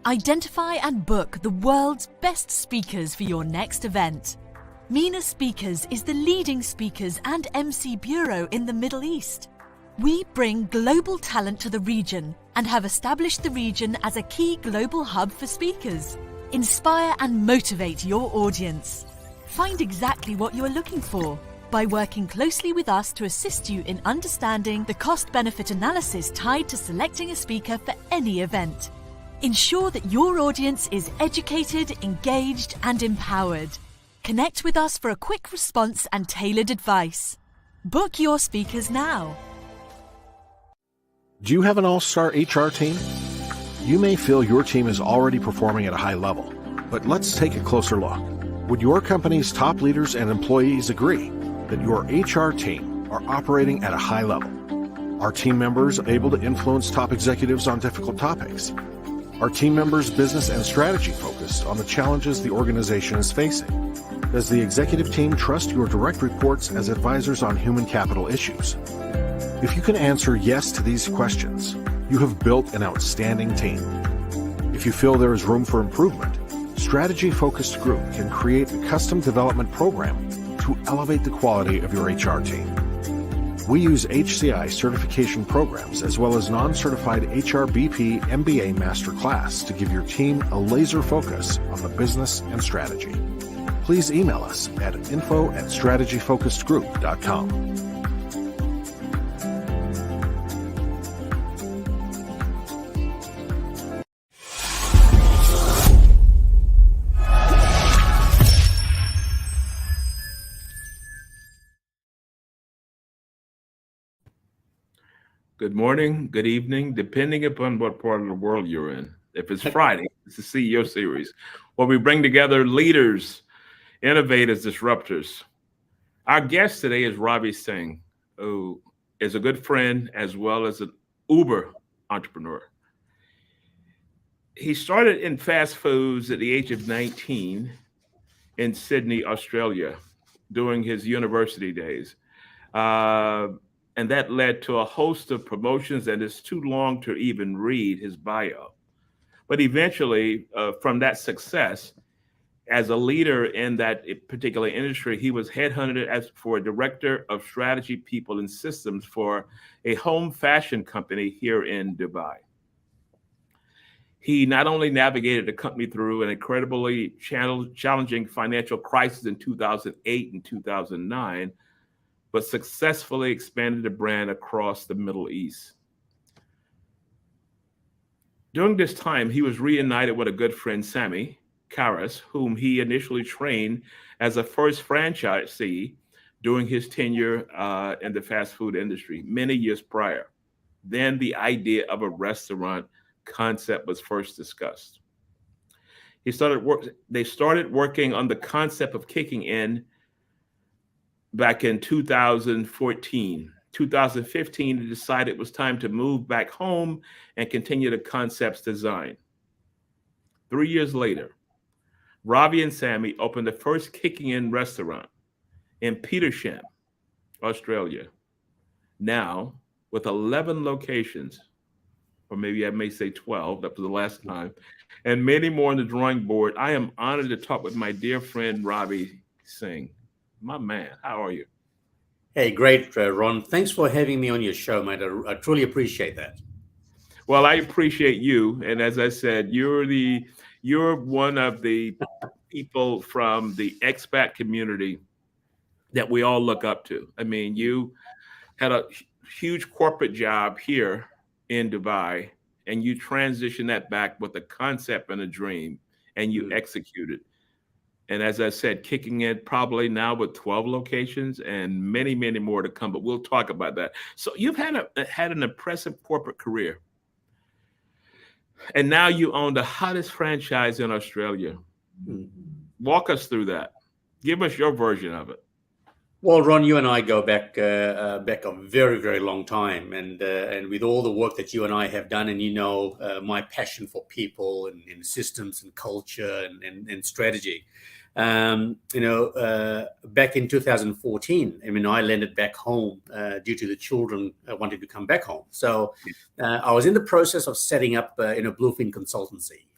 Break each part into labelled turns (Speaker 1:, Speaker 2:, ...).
Speaker 1: Identify and book the world's best speakers for your next event. MENA Speakers is the leading speakers and MC bureau in the Middle East. We bring global talent to the region and have established the region as a key global hub for speakers. Inspire and motivate your audience. Find exactly what you are looking for by working closely with us to assist you in understanding the cost-benefit analysis tied to selecting a speaker for any event. Ensure that your audience is educated, engaged, and empowered. Connect with us for a quick response and tailored advice. Book your speakers now.
Speaker 2: Do you have an all-star HR team? You may feel your team is already performing at a high level, but let's take a closer look. Would your company's top leaders and employees agree that your HR team are operating at a high level? Are team members able to influence top executives on difficult topics? Are team members' business and strategy focused on the challenges the organization is facing? Does the executive team trust your direct reports as advisors on human capital issues? If you can answer yes to these questions, you have built an outstanding team. If you feel there is room for improvement, Strategy Focused Group can create a custom development program to elevate the quality of your HR team. We use HCI certification programs as well as non-certified HRBP MBA Masterclass to give your team a laser focus on the business and strategy. Please email us at info@strategyfocusedgroup.com.
Speaker 3: Good morning, good evening, depending upon what part of the world you're in. If it's Friday, it's the CEO series, where we bring together leaders, innovators, disruptors. Our guest today is Ravi Singh, who is a good friend as well as an Uber entrepreneur. He started in fast foods at the age of 19 in Sydney, Australia, during his university days. And that led to a host of promotions, and it's too long to even read his bio. But eventually, from that success, as a leader in that particular industry, he was headhunted for a director of strategy, people, and systems for a home fashion company here in Dubai. He not only navigated the company through an incredibly challenging financial crisis in 2008 and 2009, but successfully expanded the brand across the Middle East. During this time, he was reunited with a good friend, Sami Karas, whom he initially trained as a first franchisee during his tenure in the fast food industry many years prior. Then the idea of a restaurant concept was first discussed. They started working on the concept of kicking in back in 2014. 2015, they decided it was time to move back home and continue the concept's design. 3 years later, Ravi and Sami opened the first Kicking In restaurant in Petersham, Australia. Now, with 11 locations, or maybe I may say 12, that was the last time, and many more on the drawing board, I am honored to talk with my dear friend, Ravi Singh. My man, how are you?
Speaker 4: Hey, great, Ron. Thanks for having me on your show, mate. I truly appreciate that.
Speaker 3: Well, I appreciate you. And as I said, you're one of the people from the expat community that we all look up to. I mean, you had a huge corporate job here in Dubai, and you transitioned that back with a concept and a dream, and you executed. And as I said, Kicking In probably now with 12 locations and many, many more to come, but we'll talk about that. So you've had an impressive corporate career. And now you own the hottest franchise in Australia. Walk us through that. Give us your version of it.
Speaker 4: Well, Ron, you and I go back a very, very long time, and with all the work that you and I have done, and my passion for people and systems and culture and strategy. Back in 2014, I landed back home due to the children wanting to come back home. So I was in the process of setting up a bluefin consultancy,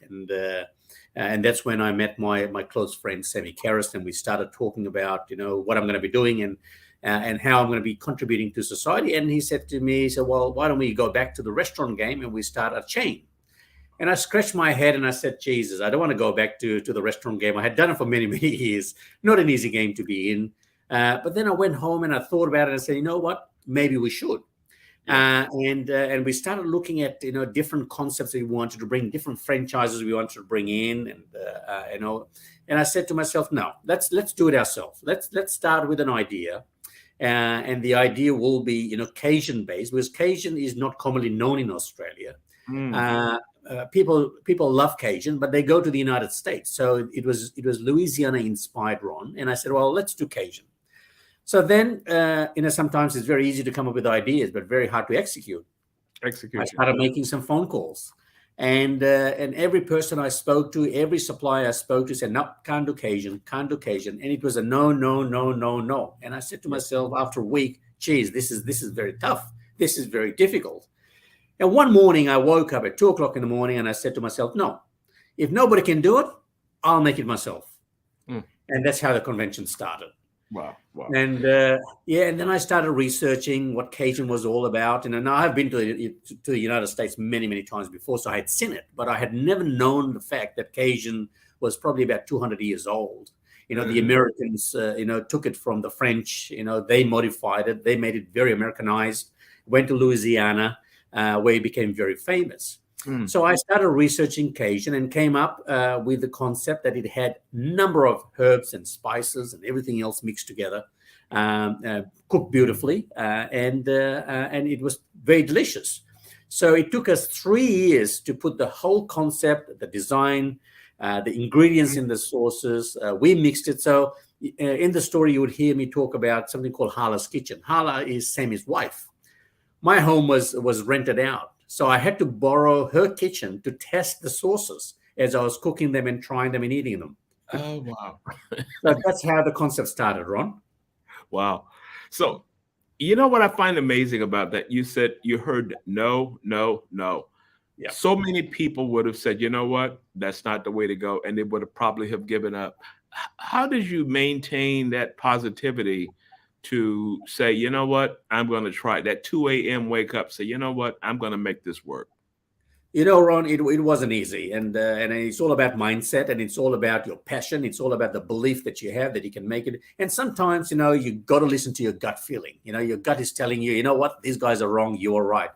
Speaker 4: and that's when I met my close friend Sammy Karras, and we started talking about what I'm going to be doing and how I'm going to be contributing to society. And he said to me, well, why don't we go back to the restaurant game and we start a chain? And I scratched my head and I said, Jesus, I don't want to go back to the restaurant game. I had done it for many, many years. Not an easy game to be in. But then I went home and I thought about it and said, you know what? Maybe we should. And we started looking at different concepts that we wanted to bring, different franchises we wanted to bring in, and I said to myself, no, let's do it ourselves. Let's start with an idea, and the idea will be Cajun based, because Cajun is not commonly known in Australia. People love Cajun, but they go to the United States. So it was Louisiana inspired, Ron, and I said, well, let's do Cajun. So then, sometimes it's very easy to come up with ideas, but very hard to execute. I started making some phone calls, and every person I spoke to, every supplier I spoke to said, no, can't do Cajun. And it was a no. And I said to myself after a week, geez, this is very tough. This is very difficult. And one morning I woke up at 2:00 in the morning and I said to myself, no, if nobody can do it, I'll make it myself. And that's how the convention started.
Speaker 3: Wow.
Speaker 4: And and then I started researching what Cajun was all about. And now I've been to the United States many, many times before, so I had seen it, but I had never known the fact that Cajun was probably about 200 years old. The Americans, took it from the French. They modified it. They made it very Americanized. Went to Louisiana, where it became very famous. So I started researching Cajun and came up with the concept that it had a number of herbs and spices and everything else mixed together, cooked beautifully, and it was very delicious. So it took us 3 years to put the whole concept, the design, the ingredients in the sauces. We mixed it. So in the story, you would hear me talk about something called Hala's Kitchen. Hala is Sammy's wife. My home was rented out. So I had to borrow her kitchen to test the sauces as I was cooking them and trying them and eating them.
Speaker 3: Oh, wow.
Speaker 4: So that's how the concept started, Ron.
Speaker 3: Wow. So, what I find amazing about that, you said you heard no. Yeah. So many people would have said, you know what, that's not the way to go. And they would have probably have given up. How did you maintain that positivity to say, you know what, I'm going to try that 2 a.m. wake up, say, you know what, I'm going to make this work?
Speaker 4: Ron, it wasn't easy. And it's all about mindset, and it's all about your passion. It's all about the belief that you have that you can make it. And sometimes, you got to listen to your gut feeling. Your gut is telling you, you know what, these guys are wrong. You are right.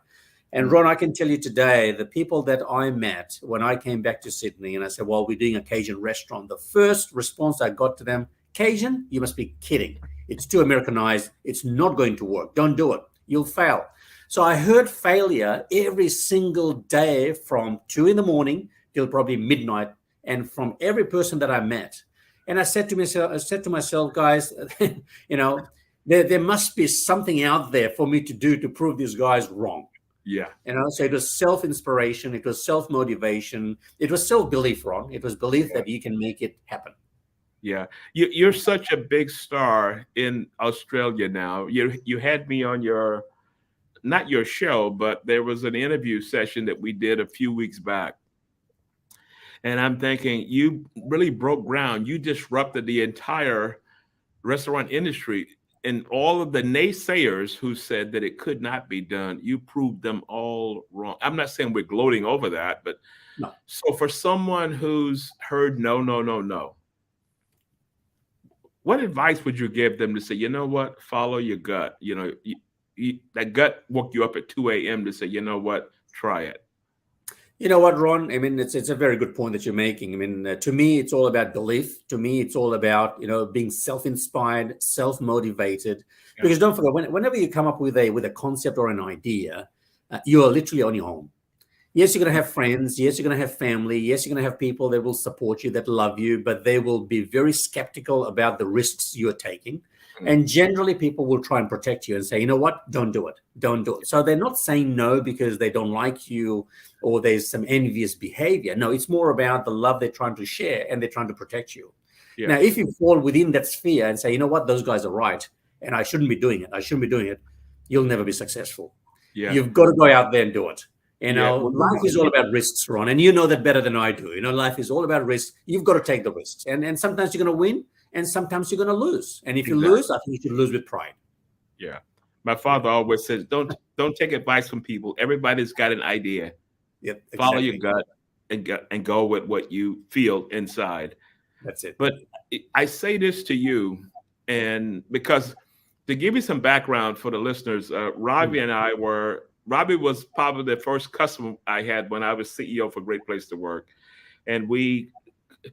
Speaker 4: And Ron, I can tell you today, the people that I met when I came back to Sydney and I said, well, we're doing a Cajun restaurant. The first response I got to them, Cajun, you must be kidding. It's too Americanized. It's not going to work. Don't do it. You'll fail. So I heard failure every single day from 2 a.m. till probably midnight, and from every person that I met. And I said to myself, guys, there must be something out there for me to do to prove these guys wrong.
Speaker 3: Yeah.
Speaker 4: So it was self-inspiration. It was self-motivation. It was self-belief, Ron. It was belief that you can make it happen.
Speaker 3: Yeah, you're such a big star in Australia now. You had me on not your show, but there was an interview session that we did a few weeks back. And I'm thinking, you really broke ground. You disrupted the entire restaurant industry. And all of the naysayers who said that it could not be done, you proved them all wrong. I'm not saying we're gloating over that, but no. So for someone who's heard no, what advice would you give them to say, you know what, follow your gut? That gut woke you up at 2 a.m. to say, you know what, try it.
Speaker 4: You know what, Ron? I mean, it's a very good point that you're making. I mean, to me, it's all about belief. To me, it's all about, being self-inspired, self-motivated. Yeah. Because don't forget, whenever you come up with a concept or an idea, you are literally on your own. Yes, you're going to have friends. Yes, you're going to have family. Yes, you're going to have people that will support you, that love you, but they will be very skeptical about the risks you're taking. Mm-hmm. And generally, people will try and protect you and say, you know what, don't do it. Don't do it. So they're not saying no because they don't like you or there's some envious behavior. No, it's more about the love they're trying to share and they're trying to protect you. Yeah. Now, if you fall within that sphere and say, you know what, those guys are right and I shouldn't be doing it, you'll never be successful. Yeah. You've got to go out there and do it.
Speaker 3: Well,
Speaker 4: Life is all about risks, Ron, and you know that better than I do. Life is all about risks. You've got to take the risks, and sometimes you're going to win, and sometimes you're going to lose. And if you lose, I think you should lose with pride.
Speaker 3: Yeah, my father always says, don't take advice from people. Everybody's got an idea.
Speaker 4: Yep, exactly.
Speaker 3: Follow your gut and go with what you feel inside.
Speaker 4: That's it.
Speaker 3: But I say this to you, and because to give you some background for the listeners, Ravi was probably the first customer I had when I was CEO for Great Place to Work. And we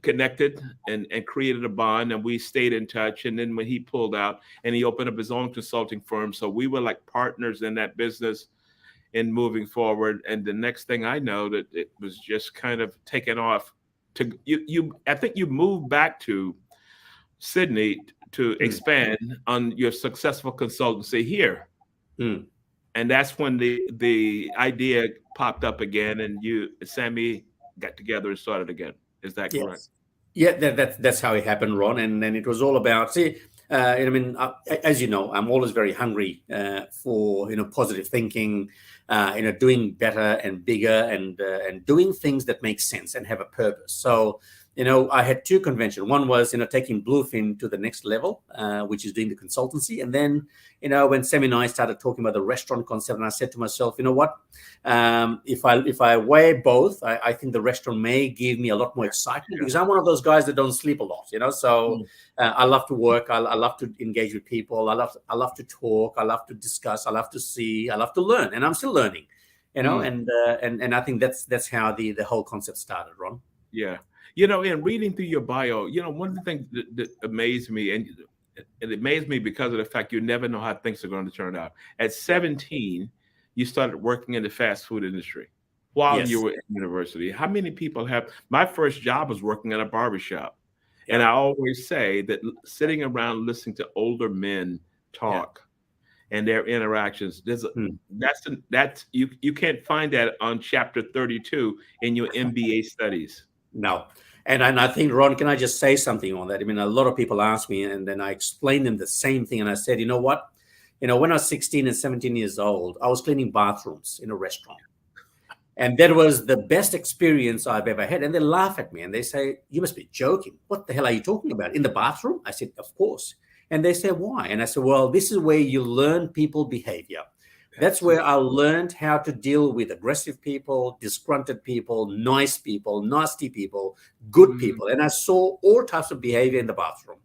Speaker 3: connected and created a bond, and we stayed in touch. And then when he pulled out and he opened up his own consulting firm, so we were like partners in that business in moving forward. And the next thing I know, that it was just kind of taken off. I think you moved back to Sydney to expand on your successful consultancy here. And that's when the idea popped up again, and you, Sammy, got together and started again. Is that correct?
Speaker 4: Yes. Yeah, that's how it happened, Ron. And then it was all about, as you know, I'm always very hungry for positive thinking, doing better and bigger, and doing things that make sense and have a purpose. So I had two conventions. One was taking Bluefin to the next level, which is doing the consultancy. And then when Sammy and I started talking about the restaurant concept, and I said to myself, what, if I weigh both, I think the restaurant may give me a lot more excitement, because I'm one of those guys that don't sleep a lot. So I love to work, I love to engage with people, I love to talk, I love to discuss, I love to see, I love to learn, and I'm still learning. And I think that's how the whole concept started, Ron.
Speaker 3: Yeah. In reading through your bio, one of the things that amazed me, and it amazed me because of the fact you never know how things are going to turn out. At 17, you started working in the fast food industry while you were in university. How many people have? My first job was working at a barbershop. And I always say that sitting around listening to older men talk and their interactions, that's you can't find that on chapter 32 in your MBA studies.
Speaker 4: No. And I think, Ron, can I just say something on that? I mean, a lot of people ask me, and then I explain them the same thing. And I said, what? When I was 16 and 17 years old, I was cleaning bathrooms in a restaurant. And that was the best experience I've ever had. And they laugh at me and they say, you must be joking. What the hell are you talking about? In the bathroom? I said, of course. And they said, why? And I said, well, this is where you learn people behavior. That's where I learned how to deal with aggressive people, disgruntled people, nice people, nasty people, good people. And I saw all types of behavior in the bathroom.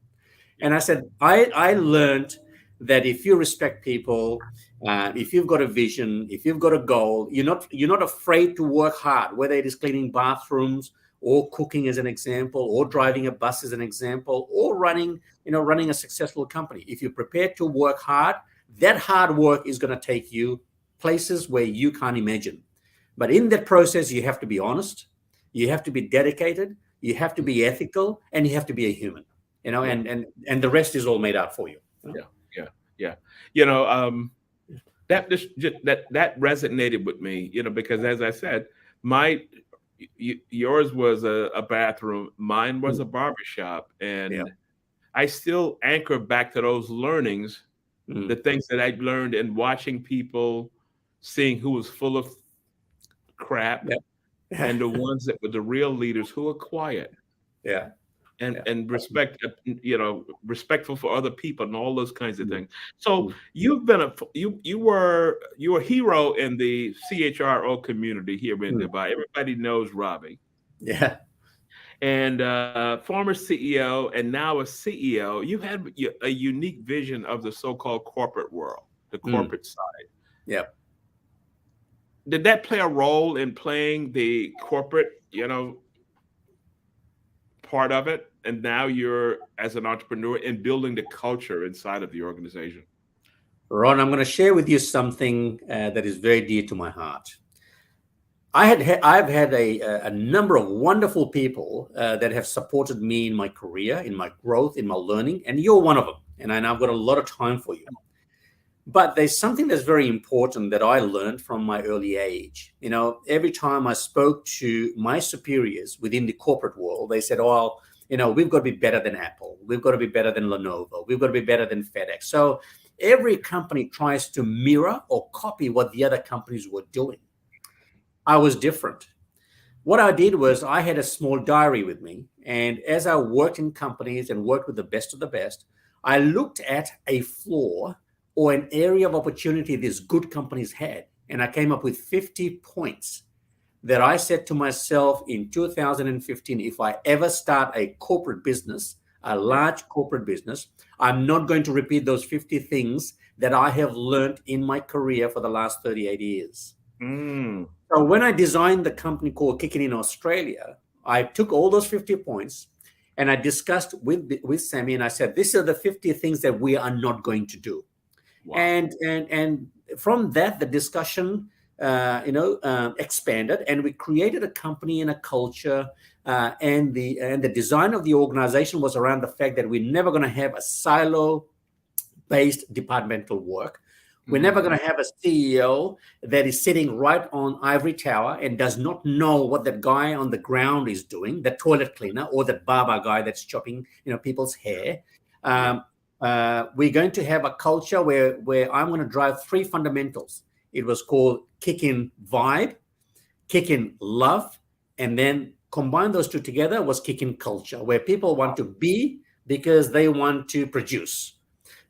Speaker 4: And I said, I learned that if you respect people, if you've got a vision, if you've got a goal, you're not afraid to work hard, whether it is cleaning bathrooms or cooking as an example, or driving a bus as an example, or running a successful company. If you're prepared to work hard, that hard work is going to take you places where you can't imagine. But in that process, you have to be honest, you have to be dedicated, you have to be ethical, and you have to be a human, and the rest is all made out for you.
Speaker 3: Yeah. That resonated with me, because as I said, yours was a bathroom, mine was a barbershop, and I still anchor back to those learnings. The things that I learned in watching people, seeing who was full of crap, and the ones that were the real leaders who are quiet, and respectful for other people and all those kinds of things. So you've been you were a hero in the CHRO community here in Dubai. Everybody knows Ravi.
Speaker 4: Yeah.
Speaker 3: And former CEO and now a CEO, you had a unique vision of the so-called corporate world, the corporate side.
Speaker 4: Yeah.
Speaker 3: Did that play a role in playing the corporate, part of it? And now you're, as an entrepreneur, in building the culture inside of the organization.
Speaker 4: Ron, I'm going to share with you something that is very dear to my heart. I've had a number of wonderful people that have supported me in my career, in my growth, in my learning, and you're one of them. And I've got a lot of time for you. But there's something that's very important that I learned from my early age. Every time I spoke to my superiors within the corporate world, they said, we've got to be better than Apple. We've got to be better than Lenovo. We've got to be better than FedEx. So every company tries to mirror or copy what the other companies were doing. I was different. What I did was I had a small diary with me. And as I worked in companies and worked with the best of the best, I looked at a flaw or an area of opportunity these good companies had. And I came up with 50 points that I said to myself in 2015, if I ever start a corporate business, a large corporate business, I'm not going to repeat those 50 things that I have learned in my career for the last 38 years.
Speaker 3: Mm.
Speaker 4: So when I designed the company called Kicking in Australia, I took all those 50 points and I discussed with Sammy, and I said, these are the 50 things that we are not going to do.
Speaker 3: Wow.
Speaker 4: And from that, the discussion expanded, and we created a company and a culture. And the design of the organization was around the fact that we're never going to have a silo-based departmental work. We're never going to have a CEO that is sitting right on ivory tower and does not know what that guy on the ground is doing, the toilet cleaner or the barber guy that's chopping, people's hair. We're going to have a culture where I'm going to drive three fundamentals. It was called Kicking Vibe, Kicking Love, and then combine those two together was Kicking Culture, where people want to be because they want to produce.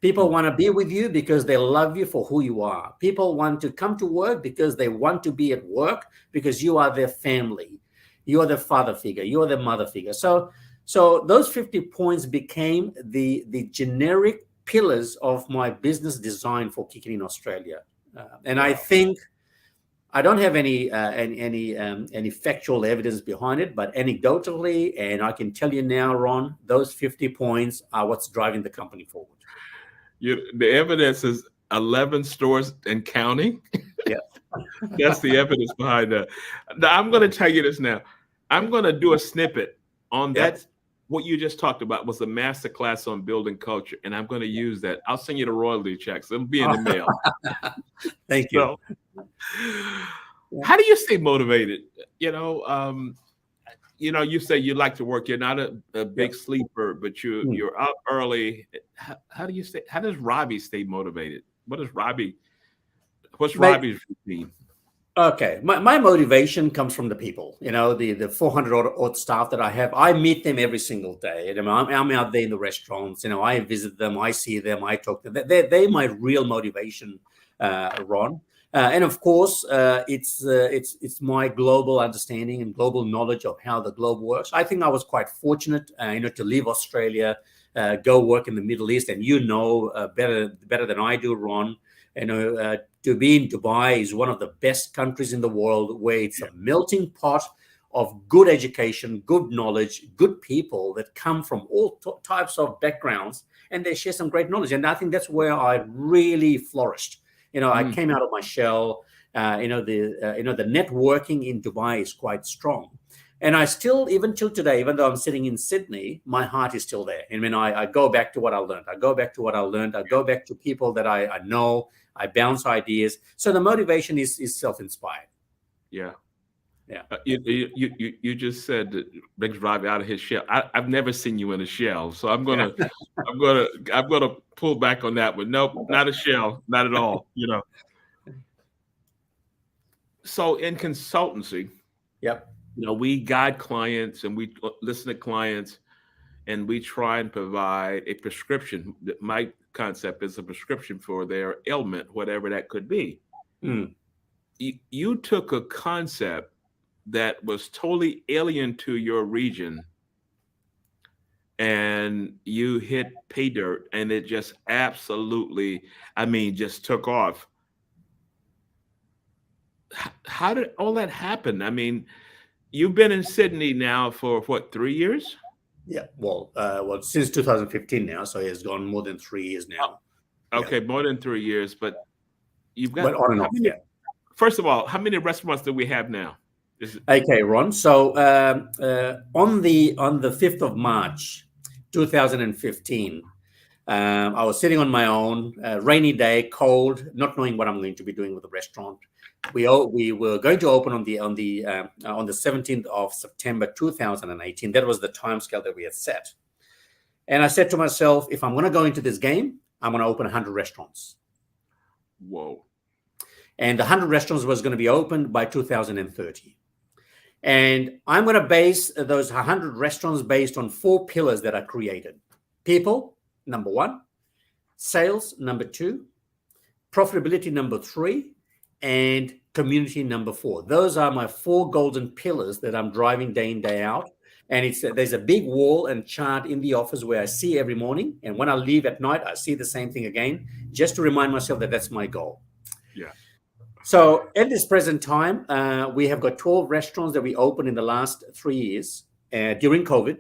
Speaker 4: People want to be with you because they love you for who you are. People want to come to work because they want to be at work because you are their family. You are the father figure. You are the mother figure. So those 50 points became the generic pillars of my business design for Kicking in Australia. And I think I don't have any factual evidence behind it, but anecdotally, and I can tell you now, Ron, those 50 points are what's driving the company forward.
Speaker 3: The evidence is 11 stores and counting.
Speaker 4: Yeah.
Speaker 3: That's the evidence behind that. Now, I'm going to tell you this now. I'm going to do a snippet on that. What you just talked about was a master class on building culture, and I'm going to use that. I'll send you the royalty checks. It'll be in the mail.
Speaker 4: Thank you.
Speaker 3: So, how do you stay motivated? You say you like to work. You're not a big sleeper, but you're up early. How do you stay? How does Ravi stay motivated? What's Ravi's routine?
Speaker 4: Okay, my motivation comes from the people. The 400 odd staff that I have. I meet them every single day. I'm out there in the restaurants. I visit them. I see them. I talk to them. They're my real motivation, Ron. And of course, it's my global understanding and global knowledge of how the globe works. I think I was quite fortunate, to leave Australia, go work in the Middle East, and better than I do, Ron. To be in Dubai is one of the best countries in the world, where it's a melting pot of good education, good knowledge, good people that come from all types of backgrounds, and they share some great knowledge. And I think that's where I really flourished. I came out of my shell. The networking in Dubai is quite strong. And I still, even till today, even though I'm sitting in Sydney, my heart is still there. I go back to what I learned. I go back to people that I know. I bounce ideas. So the motivation is self-inspired.
Speaker 3: Yeah. You just said that brings Ravi out of his shell. I've never seen you in a shell, so I'm gonna pull back on that one. Nope, not a shell, not at all. So in consultancy, we guide clients and we listen to clients, and we try and provide a prescription. My concept is a prescription for their ailment, whatever that could be. You took a concept that was totally alien to your region, and you hit pay dirt, and it just absolutely, just took off. How did all that happen? You've been in Sydney now for what, 3 years?
Speaker 4: Yeah, well, since 2015 now, so it's gone more than 3 years now.
Speaker 3: Okay, more than 3 years, but you've got.
Speaker 4: But on and off,
Speaker 3: First of all, how many restaurants do we have now?
Speaker 4: Okay, Ron. So on the 5th of March, 2015, I was sitting on my own, rainy day, cold, not knowing what I'm going to be doing with the restaurant. We were going to open on the 17th of September 2018. That was the timescale that we had set. And I said to myself, if I'm going to go into this game, I'm going to open 100 restaurants.
Speaker 3: Whoa.
Speaker 4: And the 100 restaurants was going to be opened by 2030. And I'm going to base those 100 restaurants based on 4 pillars that I created. People, number 1. Sales, number 2. Profitability, number 3. And community, number 4. Those are my 4 golden pillars that I'm driving day in, day out. And there's a big wall and chart in the office where I see every morning. And when I leave at night, I see the same thing again, just to remind myself that that's my goal.
Speaker 3: Yeah.
Speaker 4: So at this present time, we have got 12 restaurants that we opened in the last 3 years during COVID,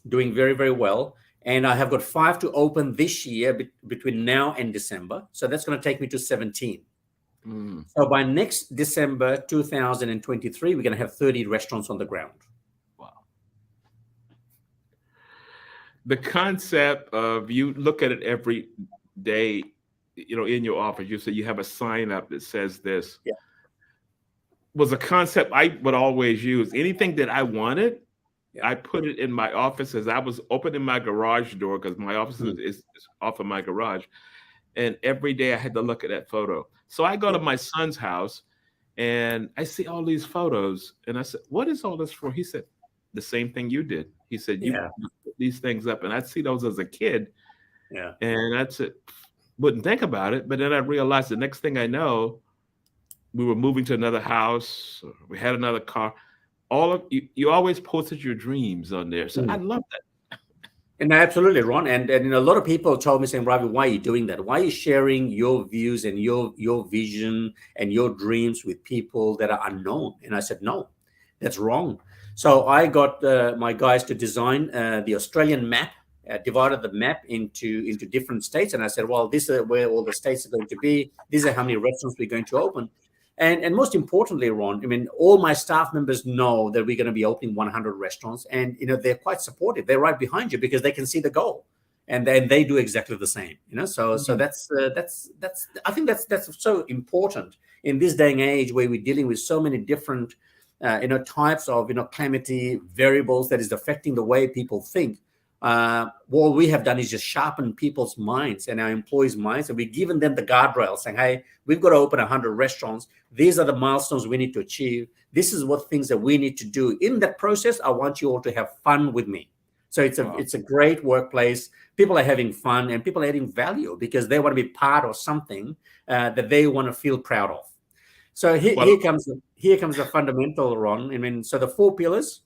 Speaker 4: doing very, very well. And I have got 5 to open this year between now and December. So that's going to take me to 17. So by next December 2023, we're going to have 30 restaurants on the ground.
Speaker 3: Wow. The concept of, you look at it every day, in your office, you say you have a sign up that says this.
Speaker 4: Yeah.
Speaker 3: Was a concept I would always use. Anything that I wanted, I put it in my office as I was opening my garage door, because my office is off of my garage. And every day I had to look at that photo. So I go to my son's house and I see all these photos. And I said, what is all this for? He said, the same thing you did. He said, you put these things up. And I'd see those as a kid.
Speaker 4: Yeah.
Speaker 3: And I'd say, wouldn't think about it. But then I realized the next thing I know, we were moving to another house. We had another car. All of you always posted your dreams on there. So I love that.
Speaker 4: And absolutely, Ron. And a lot of people told me saying, Ravi, why are you doing that? Why are you sharing your views and your vision and your dreams with people that are unknown? And I said, no, that's wrong. So I got my guys to design the Australian map, divided the map into different states. And I said, well, this is where all the states are going to be. These are how many restaurants we're going to open. And most importantly, Ron, I mean, all my staff members know that we're going to be opening 100 restaurants, and they're quite supportive. They're right behind you because they can see the goal, and then they do exactly the same. So that's I think that's so important in this day and age where we're dealing with so many different types of calamity variables that is affecting the way people think. What we have done is just sharpen people's minds and our employees' minds, and we've given them the guardrails saying, hey, we've got to open 100 restaurants. These are the milestones we need to achieve. This is what things that we need to do. In that process, I want you all to have fun with me. So it's a great workplace. People are having fun and people are adding value because they want to be part of something that they want to feel proud of. So here comes the fundamental, Ron. I mean, so the 4 pillars.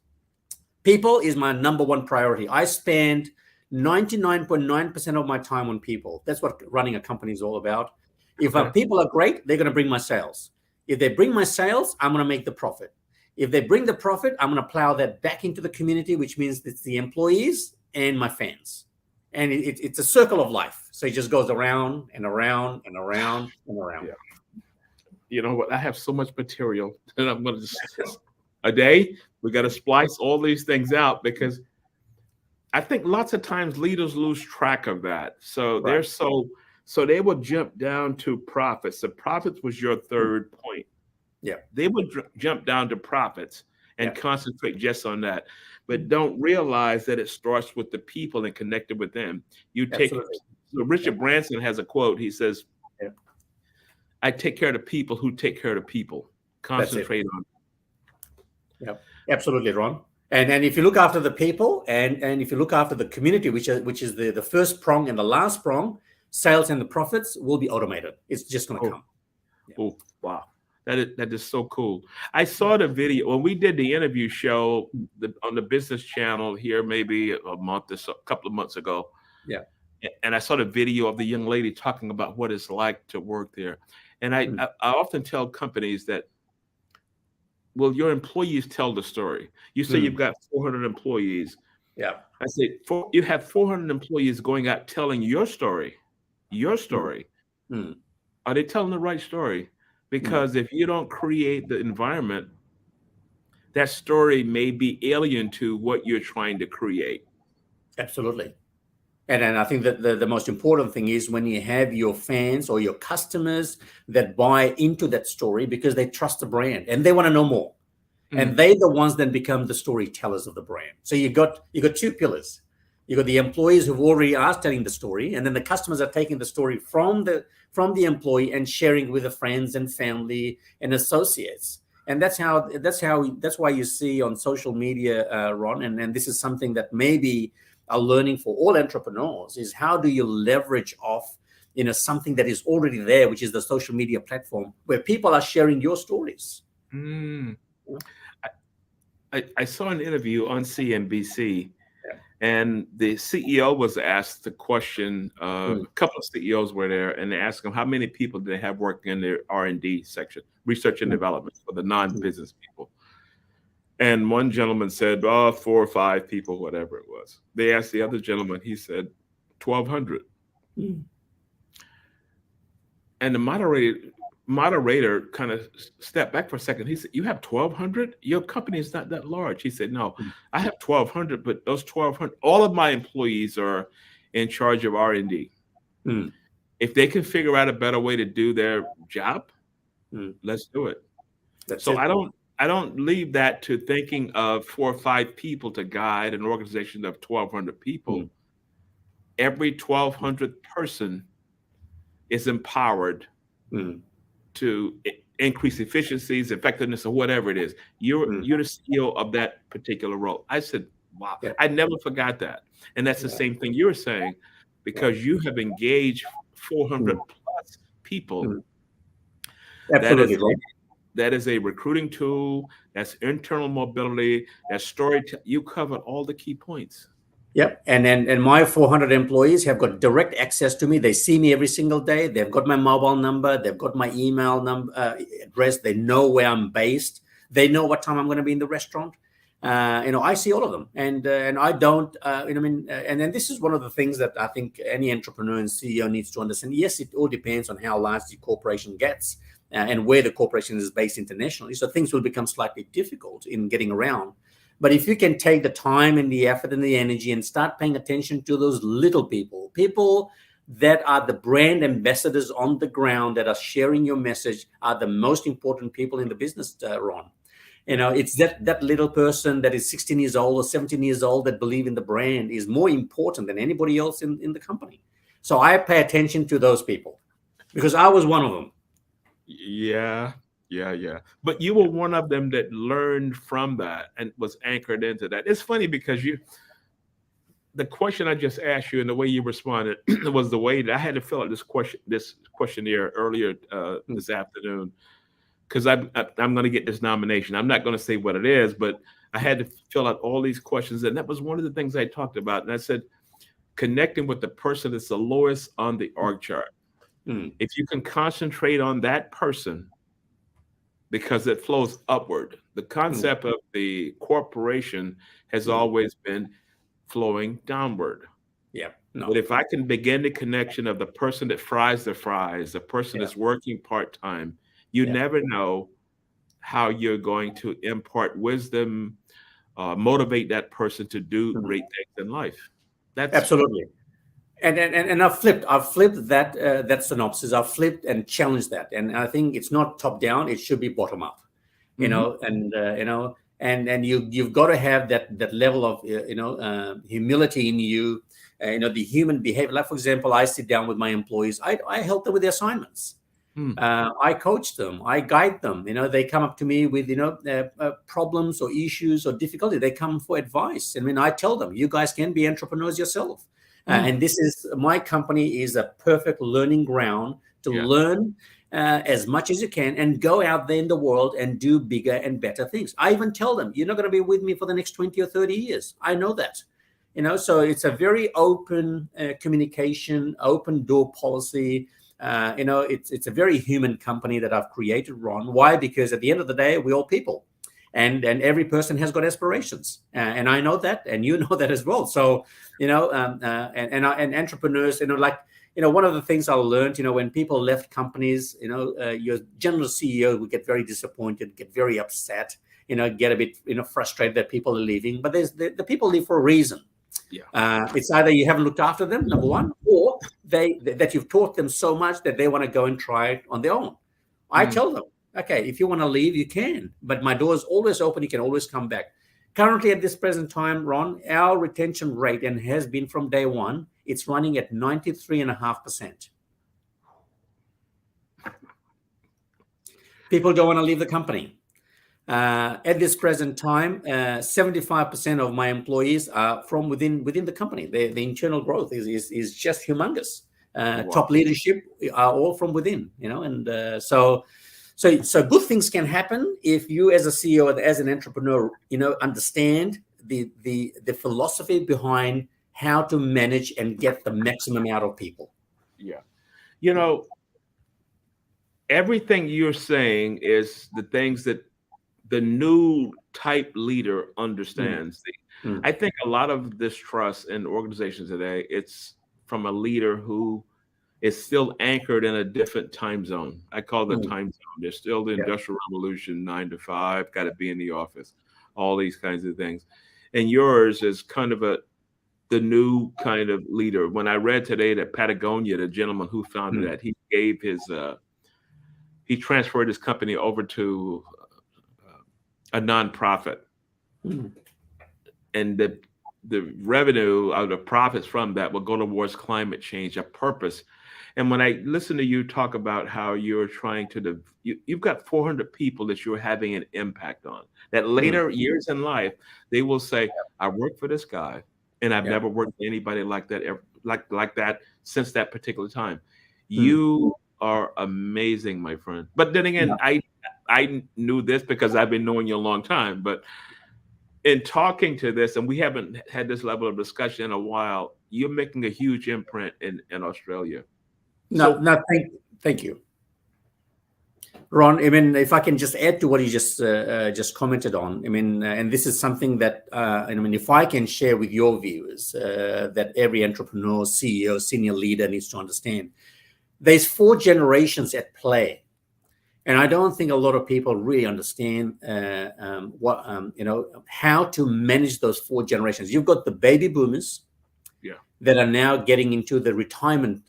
Speaker 4: People is my number 1 priority. I spend 99.9% of my time on people. That's what running a company is all about. If our people are great, they're going to bring my sales. If they bring my sales, I'm going to make the profit. If they bring the profit, I'm going to plow that back into the community, which means it's the employees and my fans. And it's a circle of life. So it just goes around and around and around and around.
Speaker 3: Yeah. You know what? I have so much material that I'm going to just... A day, we got to splice all these things out, because I think lots of times leaders lose track of that. So they're so they would jump down to profits. The profits was your third point.
Speaker 4: Yeah,
Speaker 3: they would jump down to profits and concentrate just on that, but don't realize that it starts with the people and connected with them. You take. So Richard Branson has a quote. He says, "I take care of the people who take care of the people. Concentrate on."
Speaker 4: Yeah, absolutely, Ron. And if you look after the people and if you look after the community, which is the first prong and the last prong, sales and the profits will be automated. It's just going to come.
Speaker 3: Oh, wow. That is so cool. I saw the video when we did the interview show on the Business Channel here, maybe a couple of months ago. Yeah. And I saw the video of the young lady talking about what it's like to work there. And I often tell companies that, well, your employees tell the story. You say you've got 400 employees.
Speaker 4: Yeah.
Speaker 3: I say, you have 400 employees going out telling your story. Your story. Are they telling the right story? Because if you don't create the environment, that story may be alien to what you're trying to create.
Speaker 4: Absolutely. And I think that the most important thing is when you have your fans or your customers that buy into that story because they trust the brand and they want to know more. And they're the ones that become the storytellers of the brand. So you got 2 pillars. You got the employees who already are telling the story, and then the customers are taking the story from the employee and sharing with the friends and family and associates. And that's why you see on social media, Ron, and this is something that maybe a learning for all entrepreneurs is how do you leverage off something that is already there, which is the social media platform where people are sharing your stories.
Speaker 3: Mm. I saw an interview on CNBC, and the CEO was asked the question. A couple of CEOs were there, and they asked him how many people do they have working in their R&D section, research and development, for the non-business people. And one gentleman said, 4 or 5 people, whatever it was. They asked the other gentleman, he said, 1,200. And the moderator kind of stepped back for a second. He said, you have 1,200? Your company is not that large. He said, no, I have 1,200, but those 1,200, all of my employees are in charge of R&D. If they can figure out a better way to do their job, let's do it. So I don't leave that to thinking of 4 or 5 people to guide an organization of 1,200 people. Every 1,200 person is empowered to increase efficiencies, effectiveness, or whatever it is. You're the CEO of that particular role. I said, wow, I never forgot that. And that's the same thing you're saying, because you have engaged 400 plus people.
Speaker 4: Absolutely.
Speaker 3: That is a recruiting tool. That's internal mobility. That's storytelling. You covered all the key points.
Speaker 4: Yep. And my 400 employees have got direct access to me. They see me every single day. They've got my mobile number. They've got my email address. They know where I'm based. They know what time I'm going to be in the restaurant. I see all of them, and I don't. And then this is one of the things that I think any entrepreneur and CEO needs to understand. Yes, it all depends on how large the corporation gets and where the corporation is based internationally. So things will become slightly difficult in getting around. But if you can take the time and the effort and the energy and start paying attention to those little people that are the brand ambassadors on the ground that are sharing your message, are the most important people in the business, Ron. It's that little person that is 16 years old or 17 years old that believe in the brand is more important than anybody else in the company. So I pay attention to those people because I was one of them.
Speaker 3: Yeah. But you were one of them that learned from that and was anchored into that. It's funny because the question I just asked you and the way you responded was the way that I had to fill out this questionnaire earlier this afternoon, because I'm going to get this nomination. I'm not going to say what it is, but I had to fill out all these questions. And that was one of the things I talked about. And I said, connecting with the person that's the lowest on the org chart. If you can concentrate on that person, because it flows upward. The concept of the corporation has always been flowing downward. But if I can begin the connection of the person that fries the fries, the person that's working part-time, you never know how you're going to impart wisdom, motivate that person to do great things in life. That's
Speaker 4: absolutely. And I've flipped that synopsis. I've flipped and challenged that. And I think it's not top down. It should be bottom up, and you've got to have that level of, humility in you, the human behavior. Like, for example, I sit down with my employees. I help them with their assignments. I coach them. I guide them. They come up to me with, problems or issues or difficulty. They come for advice. And I tell them, you guys can be entrepreneurs yourself. And my company is a perfect learning ground to learn as much as you can and go out there in the world and do bigger and better things. I even tell them, you're not going to be with me for the next 20 or 30 years. I know that, so it's a very open communication, open door policy. It's a very human company that I've created, Ron. Why? Because at the end of the day, we're all people. And every person has got aspirations, and I know that, and you know that as well. So, and entrepreneurs, one of the things I learned, when people left companies, your general CEO would get very disappointed, get very upset, get a bit, frustrated that people are leaving. But the people leave for a reason. It's either you haven't looked after them, number one, or that you've taught them so much that they want to go and try it on their own. I tell them, okay, if you want to leave, you can, but my door is always open. You can always come back. Currently, at this present time, Ron, our retention rate, and has been from day one, it's running at 93.5%. People don't want to leave the company. At this present time, 75% of my employees are from within the company. The internal growth is just humongous.
Speaker 3: Wow.
Speaker 4: Top leadership are all from within, and so good things can happen if you, as a CEO, as an entrepreneur, understand the philosophy behind how to manage and get the maximum out of people.
Speaker 3: Yeah. Everything you're saying is the things that the new type leader understands. I think a lot of distrust in organizations today, it's from a leader who is still anchored in a different time zone. I call it time zone. There's still the Industrial Revolution, 9 to 5, got to be in the office, all these kinds of things. And yours is kind of the new kind of leader. When I read today that Patagonia, the gentleman who founded that, he gave he transferred his company over to a nonprofit, and the revenue of the profits from that will go towards climate change, a purpose. And when I listen to you talk about how you're trying to, you've got 400 people that you're having an impact on, that later years in life, they will say, I worked for this guy, and I've never worked with anybody like that, like that since that particular time. You are amazing, my friend. But then again, I knew this because I've been knowing you a long time. But in talking to this, and we haven't had this level of discussion in a while, you're making a huge imprint in Australia.
Speaker 4: Thank you, Ron. I mean, if I can just add to what you just commented on, I mean, and this is something that if I can share with your viewers, that every entrepreneur, CEO, senior leader needs to understand. There's 4 generations at play, and I don't think a lot of people really understand how to manage those 4 generations. You've got the baby boomers, that are now getting into the retirement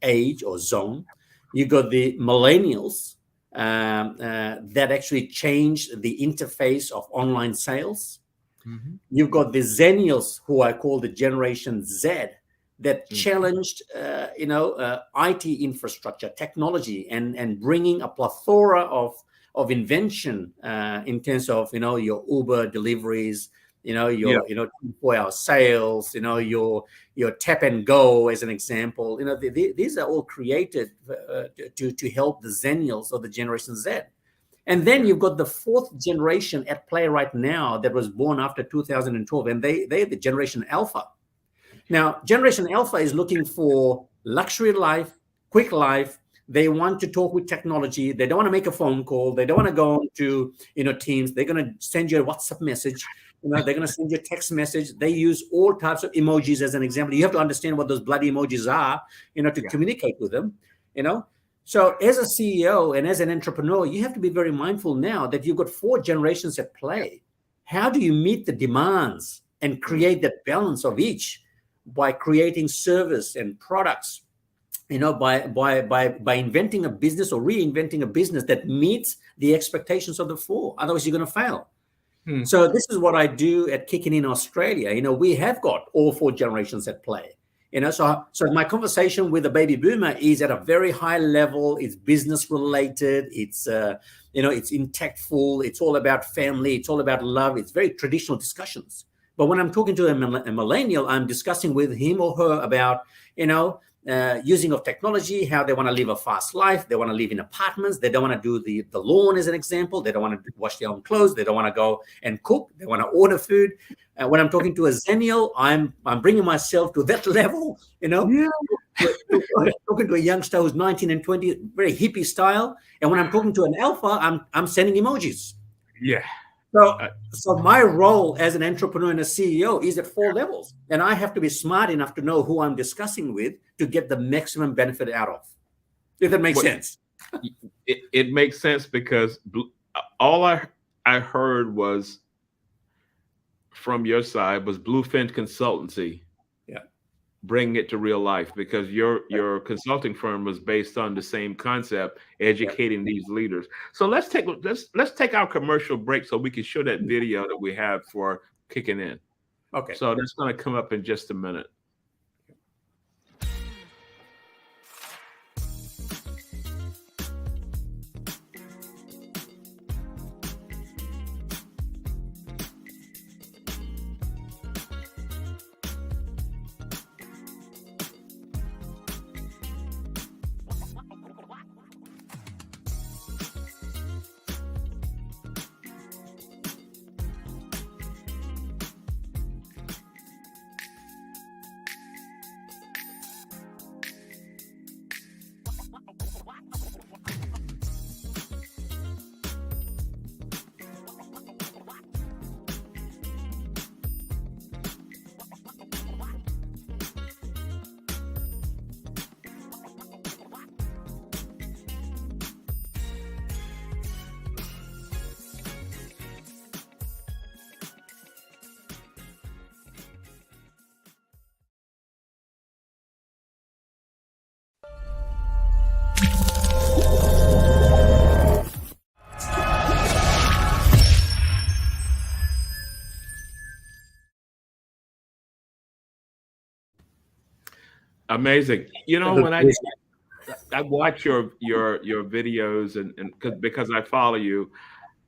Speaker 4: age or zone. You've got the millennials that actually changed the interface of online sales. You've got the zennials, who I call the Generation Z, that challenged IT infrastructure, technology, and bringing a plethora of invention in terms of your Uber deliveries, your 24-hour sales, your tap and go, as an example. These are all created to help the zennials or the Generation Z. And then you've got the 4th generation at play right now that was born after 2012, and they're the Generation Alpha. Now, Generation Alpha is looking for luxury life, quick life. They want to talk with technology. They don't want to make a phone call. They don't want to go to Teams. They're going to send you a WhatsApp message. They're going to send you a text message. They use all types of emojis, as an example. You have to understand what those bloody emojis are, to communicate with them. So as a CEO and as an entrepreneur, you have to be very mindful now that you've got 4 generations at play. How do you meet the demands and create that balance of each by creating service and products? By inventing a business or reinventing a business that meets the expectations of the 4. Otherwise, you're going to fail. So this is what I do at Kicking In Australia. We have got all 4 generations at play. So my conversation with a baby boomer is at a very high level. It's business related. It's it's impactful. It's all about family. It's all about love. It's very traditional discussions. But when I'm talking to a millennial, I'm discussing with him or her about using of technology, how they want to live a fast life. They want to live in apartments. They don't want to do the lawn, as an example. They don't want to wash their own clothes. They don't want to go and cook. They want to order food. When I'm talking to a zennial, I'm bringing myself to that level, talking to a youngster who's 19 and 20, very hippie style. And when I'm talking to an alpha, I'm sending emojis.
Speaker 3: Yeah.
Speaker 4: So my role as an entrepreneur and a CEO is at 4 levels, and I have to be smart enough to know who I'm discussing with to get the maximum benefit out of. If that makes sense.
Speaker 3: It makes sense, because all I heard was from your side was Bluefin Consultancy.
Speaker 4: Yeah.
Speaker 3: bring it to real life, because your consulting firm was based on the same concept, educating these leaders. So let's take our commercial break so we can show that video that we have for kicking in.
Speaker 4: Okay.
Speaker 3: So that's going to come up in just a minute. Amazing. You know, when I watch your videos and because I follow you,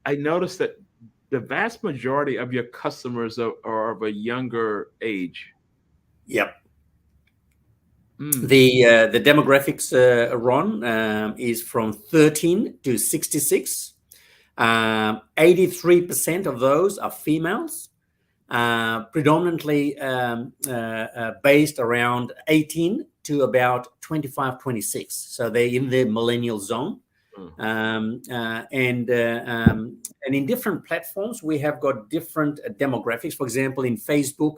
Speaker 3: I noticed that the vast majority of your customers are of a younger age.
Speaker 4: Yep. The demographics, Ron, is from 13 to 66. 83% of those are females, predominantly based around 18 to about 25, 26. So they're in the millennial zone. And in different platforms, we have got different demographics. For example, in Facebook,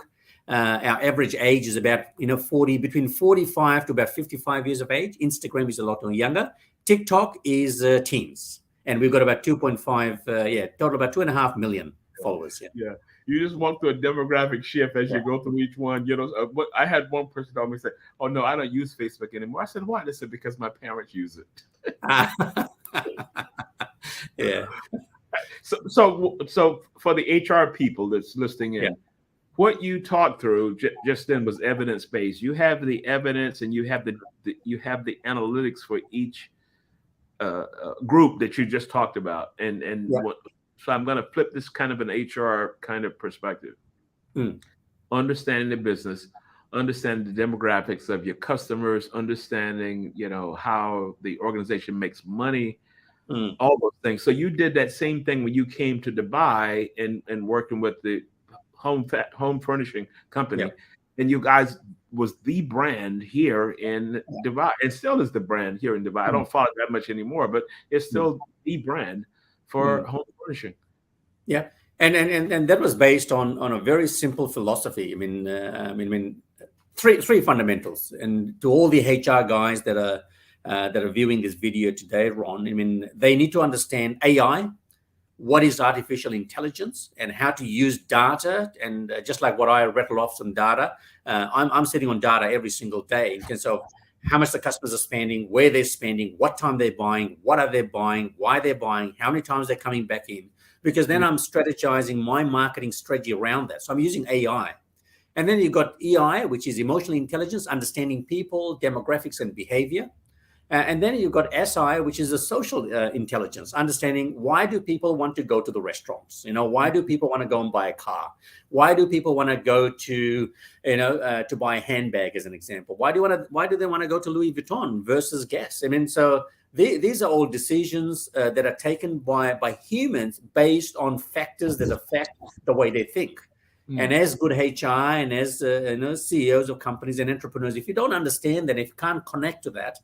Speaker 4: our average age is about 40, between 45 to about 55 years of age. Instagram is a lot younger. TikTok is teens, and we've got about 2.5, total about 2.5 million followers.
Speaker 3: Yeah. You just walk through a demographic shift as you go through each one. But I had one person tell me, say, "Oh no, I don't use Facebook anymore." I said, "Why?" They said, "Because my parents use it."
Speaker 4: Yeah.
Speaker 3: So for the HR people that's listening in, what you talked through just then was evidence based. You have the evidence, and you have the analytics for each group that you just talked about, so I'm going to flip this kind of an HR kind of perspective. Understanding the business, understanding the demographics of your customers, understanding, how the organization makes money, all those things. So you did that same thing when you came to Dubai and working with the home furnishing company. And you guys was the brand here in Dubai, and still is the brand here in Dubai. I don't follow that much anymore, but it's still the brand for home furnishing.
Speaker 4: Yeah, and that was based on a very simple philosophy. I mean, three fundamentals. And to all the HR guys that are viewing this video today, Ron, I mean, they need to understand AI, what is artificial intelligence, and how to use data. And just like what I rattle off some data, I'm sitting on data every single day in terms of how much the customers are spending, where they're spending, what time they're buying, what are they buying, why they're buying, how many times they're coming back in, because then I'm strategizing my marketing strategy around that. So I'm using AI. And then you've got EI, which is emotional intelligence, understanding people, demographics, and behavior. And then you've got SI, which is a social intelligence, understanding why do people want to go to the restaurants? Why do people want to go and buy a car? Why do people want to go to, to buy a handbag, as an example? Why do they want to go to Louis Vuitton versus Guess? I mean, so these are all decisions that are taken by humans based on factors that affect the way they think. And as good HR and as CEOs of companies and entrepreneurs, if you don't understand that, if you can't connect to that,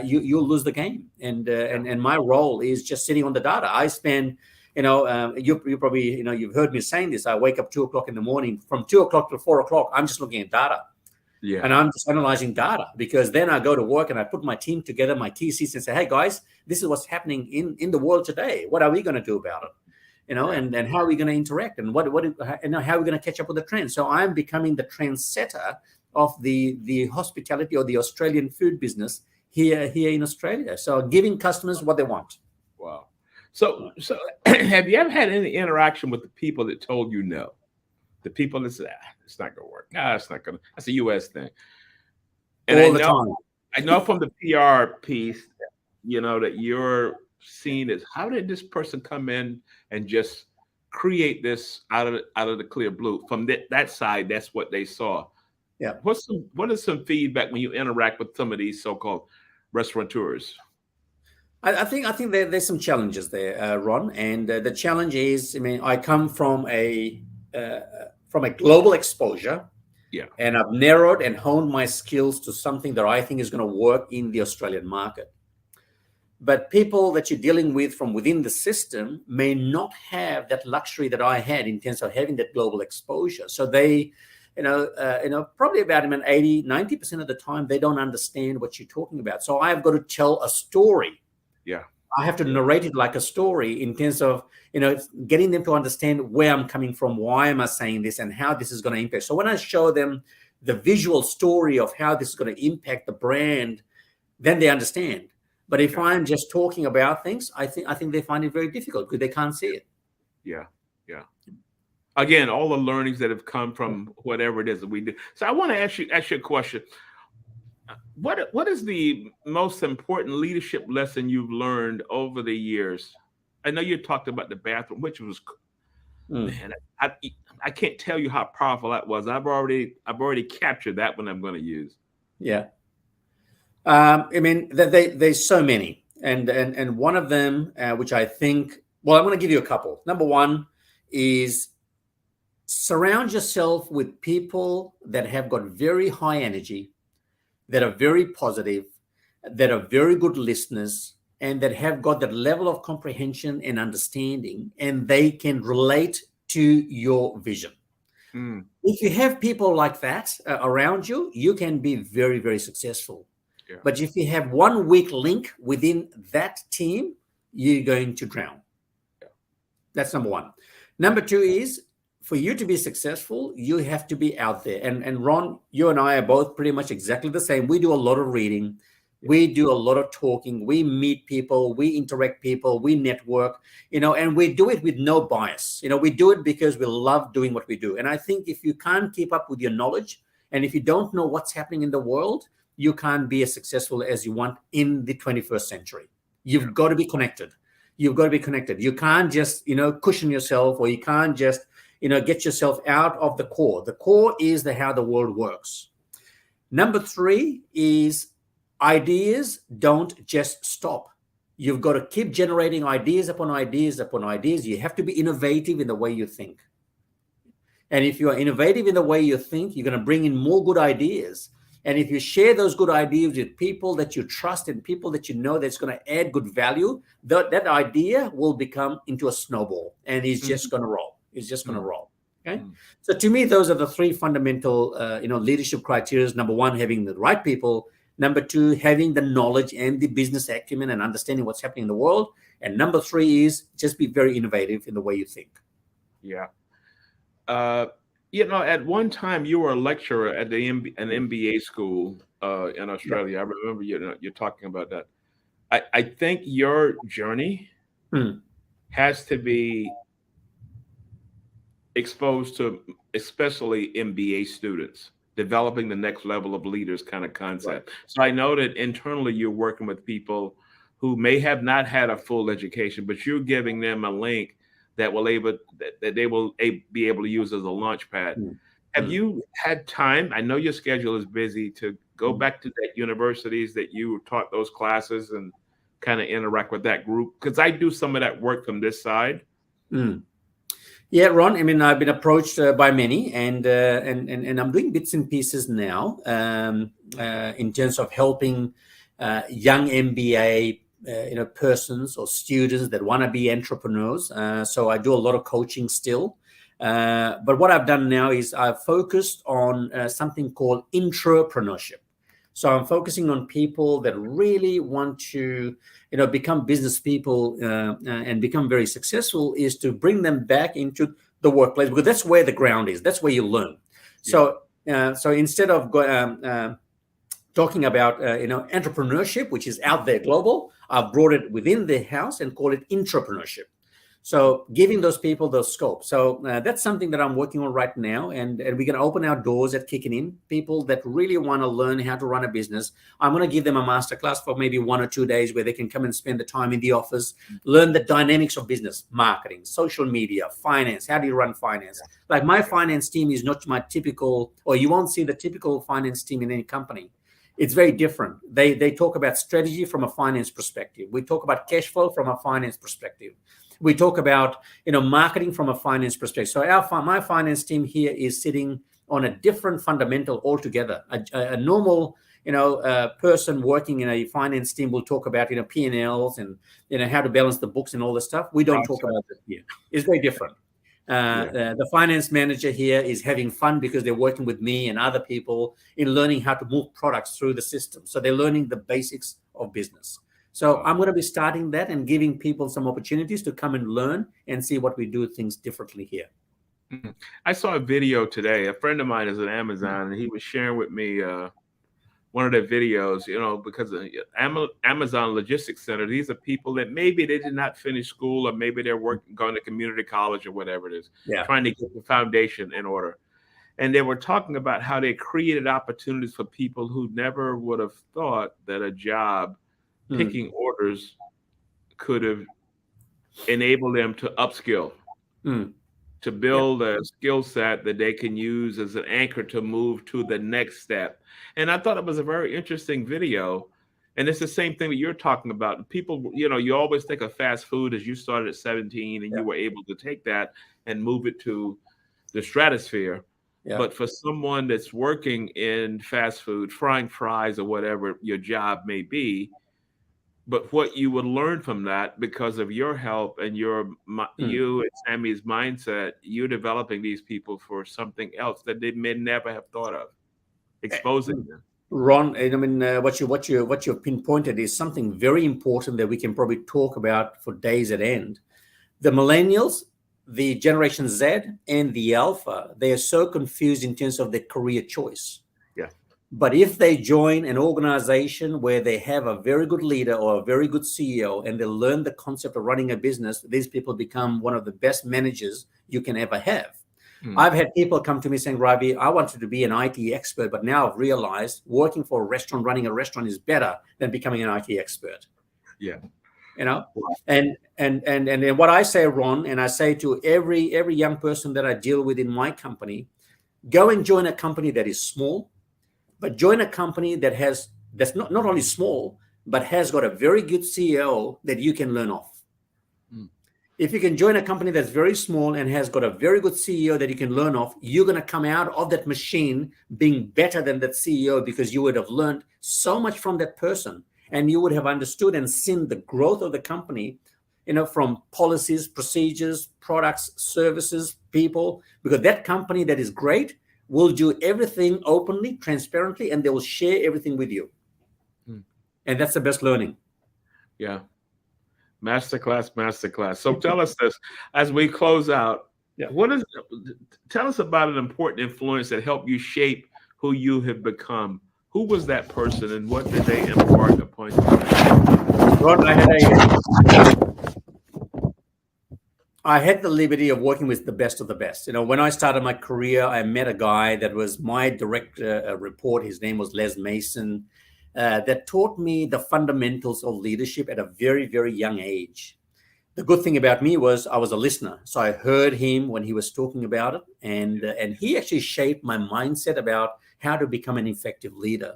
Speaker 4: you'll lose the game. And my role is just sitting on the data. I spend, you probably, you've heard me saying this. I wake up 2:00 in the morning. From 2:00 to 4:00, I'm just looking at data. Yeah. And I'm just analyzing data, because then I go to work and I put my team together, my TCs, and say, hey guys, this is what's happening in the world today. What are we going to do about it? And how are we going to interact, and how are we going to catch up with the trend? So I'm becoming the trendsetter of the hospitality or the Australian food business here in Australia. So giving customers what they want.
Speaker 3: Wow. So have you ever had any interaction with the people that told you no? The people that said, it's not going to work. No, it's not going to. That's a U.S. thing. And
Speaker 4: All the time.
Speaker 3: I know from the PR piece, that you're seen as, how did this person come in and just create this out of the clear blue? From that side, that's what they saw.
Speaker 4: Yeah.
Speaker 3: What is some feedback when you interact with some of these so-called restaurateurs?
Speaker 4: I think there's some challenges there, Ron. And the challenge is, I come from a global exposure.
Speaker 3: Yeah.
Speaker 4: And I've narrowed and honed my skills to something that I think is going to work in the Australian market. But people that you're dealing with from within the system may not have that luxury that I had in terms of having that global exposure. So they, probably about 80, 90% of the time, they don't understand what you're talking about. So I've got to tell a story.
Speaker 3: Yeah.
Speaker 4: I have to narrate it like a story in terms of, getting them to understand where I'm coming from, why am I saying this, and how this is going to impact. So when I show them the visual story of how this is going to impact the brand, then they understand. But if I'm just talking about things, I think they find it very difficult because they can't see it.
Speaker 3: Yeah. Yeah. Again, all the learnings that have come from whatever it is that we do. So I want to ask you a question. What is the most important leadership lesson you've learned over the years? I know you talked about the bathroom, which was, man, I can't tell you how powerful that was. I've already captured that one I'm going to use.
Speaker 4: Yeah. There's so many, and one of them, which I think, well, I'm going to give you a couple. Number one is surround yourself with people that have got very high energy, that are very positive, that are very good listeners, and that have got that level of comprehension and understanding, and they can relate to your vision. If you have people like that around you, you can be very, very successful. Yeah. But if you have one weak link within that team, you're going to drown. Yeah. That's number one. Number two is, for you to be successful, you have to be out there. And Ron, you and I are both pretty much exactly the same. We do a lot of reading. We do a lot of talking. We meet people. We interact people. We network, and we do it with no bias. We do it because we love doing what we do. And I think if you can't keep up with your knowledge, and if you don't know what's happening in the world, you can't be as successful as you want in the 21st century. You've got to be connected. You've got to be connected. You can't just, cushion yourself, or you can't just, get yourself out of the core. The core is how the world works. Number three is ideas don't just stop. You've got to keep generating ideas upon ideas upon ideas. You have to be innovative in the way you think. And if you are innovative in the way you think, you're going to bring in more good ideas. And if you share those good ideas with people that you trust and people that you know that's going to add good value, that idea will become into a snowball, and it's just going to roll. It's just going to roll. Okay. So to me, those are the three fundamental, leadership criteria. Number one, having the right people. Number two, having the knowledge and the business acumen and understanding what's happening in the world. And number three is just be very innovative in the way you think.
Speaker 3: Yeah. At one time you were a lecturer at an MBA school in Australia. Yeah. I remember you're talking about that. I think your journey has to be exposed to especially MBA students, developing the next level of leaders kind of concept. Right. So I know that internally you're working with people who may have not had a full education, but you're giving them a link that they will be able to use as a launch pad. Have you had time? I know your schedule is busy, to go back to that universities that you taught those classes and kind of interact with that group? Because I do some of that work from this side.
Speaker 4: Yeah, Ron. I've been approached by many, and I'm doing bits and pieces now in terms of helping young MBA persons or students that want to be entrepreneurs. So I do a lot of coaching still. But what I've done now is I've focused on something called intrapreneurship. So I'm focusing on people that really want to, become business people and become very successful, is to bring them back into the workplace, because that's where the ground is. That's where you learn. Yeah. So So instead of talking about entrepreneurship, which is out there global, I've brought it within the house and call it intrapreneurship. So giving those people those scope. So that's something that I'm working on right now, and we're going to open our doors at Kicking In. People that really want to learn how to run a business, I'm going to give them a masterclass for maybe 1 or 2 days where they can come and spend the time in the office, learn the dynamics of business, marketing, social media, finance. How do you run finance? Like my finance team is not my typical, or you won't see the typical finance team in any company. It's very different. They talk about strategy from a finance perspective. We talk about cash flow from a finance perspective. We talk about marketing from a finance perspective. So my finance team here is sitting on a different fundamental altogether. A normal person working in a finance team will talk about P&Ls and how to balance the books and all this stuff. We don't talk about that here. It's very different. The finance manager here is having fun because they're working with me and other people in learning how to move products through the system. So they're learning the basics of business. So I'm going to be starting that and giving people some opportunities to come and learn and see what we do things differently here.
Speaker 3: I saw a video today. A friend of mine is at Amazon, and he was sharing with me one of their videos, because Amazon Logistics Center, these are people that maybe they did not finish school, or maybe they're going to community college or whatever it is, trying to get the foundation in order. And they were talking about how they created opportunities for people who never would have thought that a job picking orders could have enabled them to upskill, to build a skill set that they can use as an anchor to move to the next step. And I thought it was a very interesting video. And it's the same thing that you're talking about. People, you always think of fast food as you started at 17 and you were able to take that and move it to the stratosphere. Yeah. But for someone that's working in fast food, frying fries or whatever your job may be, but what you would learn from that because of your help and you and Sammy's mindset, you're developing these people for something else that they may never have thought of, exposing them.
Speaker 4: Ron, I mean, what you've pinpointed is something very important that we can probably talk about for days at end. The millennials, the Generation Z, and the Alpha, they are so confused in terms of their career choice.
Speaker 3: Yeah.
Speaker 4: But if they join an organization where they have a very good leader or a very good CEO and they learn the concept of running a business, these people become one of the best managers you can ever have. I've had people come to me saying, Ravi, I wanted to be an IT expert, but now I've realized working for a restaurant, running a restaurant is better than becoming an IT expert.
Speaker 3: Yeah.
Speaker 4: And what I say, Ron, and I say to every young person that I deal with in my company, go and join a company that is small, but join a company that's not only small, but has got a very good CEO that you can learn off. If you can join a company that's very small and has got a very good CEO that you can learn off, you're going to come out of that machine being better than that CEO because you would have learned so much from that person and you would have understood and seen the growth of the company, from policies, procedures, products, services, people, because that company that is great will do everything openly, transparently, and they will share everything with you. And that's the best learning.
Speaker 3: Yeah. Masterclass. So tell us this as we close out. Yeah. Tell us about an important influence that helped you shape who you have become. Who was that person and what did they impart upon you?
Speaker 4: Ron, I had the liberty of working with the best of the best. When I started my career, I met a guy that was my direct report. His name was Les Mason. That taught me the fundamentals of leadership at a very, very young age. The good thing about me was I was a listener. So I heard him when he was talking about it. And he actually shaped my mindset about how to become an effective leader.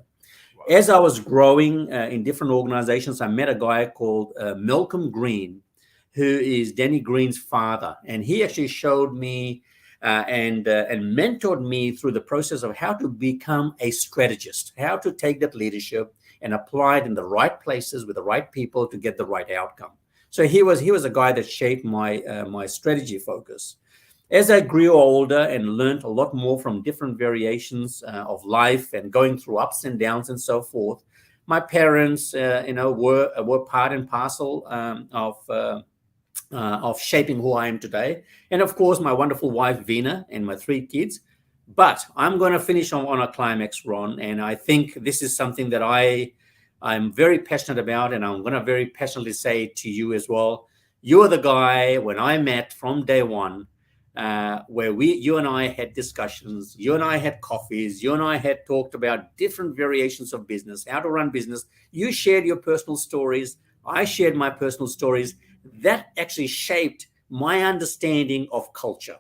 Speaker 4: Wow. As I was growing in different organizations, I met a guy called Malcolm Green, who is Danny Green's father. And he actually showed me and mentored me through the process of how to become a strategist, how to take that leadership and apply it in the right places with the right people to get the right outcome. So he was a guy that shaped my strategy focus. As I grew older and learned a lot more from different variations of life and going through ups and downs and so forth, my parents, were part and parcel of shaping who I am today. And of course, my wonderful wife, Veena, and my 3 kids. But I'm going to finish on a climax, Ron, and I think this is something that I'm very passionate about, and I'm going to very passionately say to you as well. You're the guy when I met from day one, where you and I had discussions, you and I had coffees, you and I had talked about different variations of business, how to run business. You shared your personal stories. I shared my personal stories. That actually shaped my understanding of culture.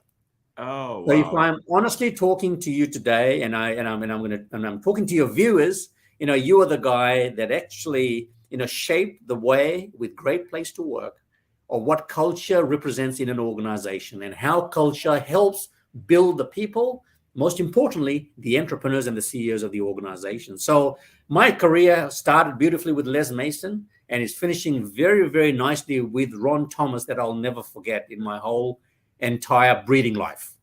Speaker 3: Oh,
Speaker 4: So if
Speaker 3: wow.
Speaker 4: I'm honestly talking to you today, and I'm talking to your viewers, you are the guy that actually shaped the way with Great Place to Work, or what culture represents in an organization, and how culture helps build the people. Most importantly, the entrepreneurs and the CEOs of the organization. So my career started beautifully with Les Mason, and is finishing very, very nicely with Ron Thomas, that I'll never forget in my whole entire breeding life.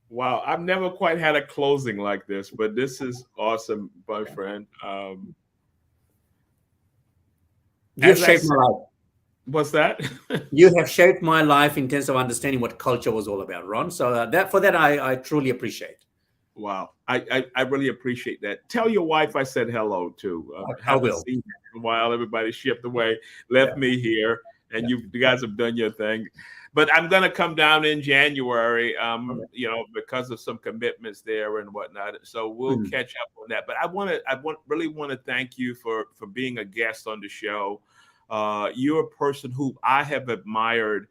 Speaker 3: Wow, I've never quite had a closing like this, but this is awesome, my friend.
Speaker 4: You've
Speaker 3: As I
Speaker 4: shaped
Speaker 3: said,
Speaker 4: my life.
Speaker 3: what's that?
Speaker 4: You have shaped my life in terms of understanding what culture was all about, Ron. So that I truly appreciate.
Speaker 3: Wow, I really appreciate that. Tell your wife I said hello too.
Speaker 4: I
Speaker 3: Haven't
Speaker 4: will.
Speaker 3: seen her in a while. Everybody shipped away, left
Speaker 4: Yeah.
Speaker 3: me here, and you guys have done your thing. But I'm gonna come down in January,
Speaker 4: Okay.
Speaker 3: because of some commitments there and whatnot. So we'll catch up on that. But really want to thank you for being a guest on the show. You're a person who I have admired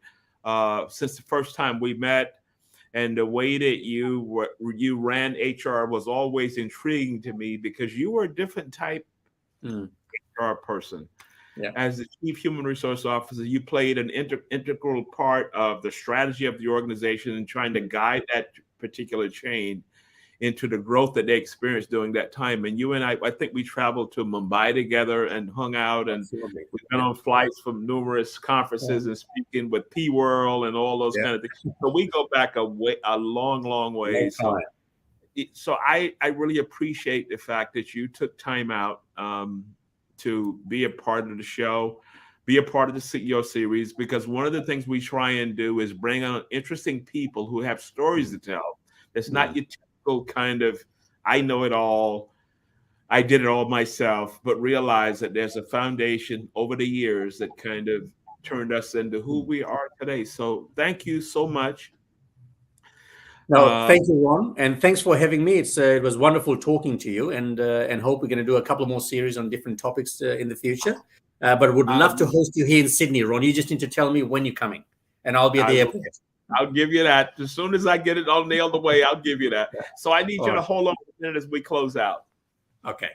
Speaker 3: since the first time we met. And the way that you ran HR was always intriguing to me, because you were a different type HR person.
Speaker 4: Yeah.
Speaker 3: As the chief human resource officer, you played an integral part of the strategy of the organization and trying to guide that particular chain into the growth that they experienced during that time. And you and I think we traveled to Mumbai together and hung out, and
Speaker 4: Absolutely.
Speaker 3: we've been on flights from numerous conferences and speaking with P World and all those kind of things. So we go back a long, long way. So I really appreciate the fact that you took time out to be a part of the show, be a part of the CEO series, because one of the things we try and do is bring on interesting people who have stories to tell. It's not your typical kind of, I know it all, I did it all myself, but realize that there's a foundation over the years that kind of turned us into who we are today. So thank you so much.
Speaker 4: No, thank you, Ron, and thanks for having me. It was wonderful talking to you, and hope we're going to do a couple more series on different topics in the future. But would love to host you here in Sydney, Ron. You just need to tell me when you're coming, and I'll be at the airport.
Speaker 3: I'll give you that. As soon as I get it all nailed away, I'll give you that. So I need you to hold on a minute as we close out.
Speaker 4: Okay.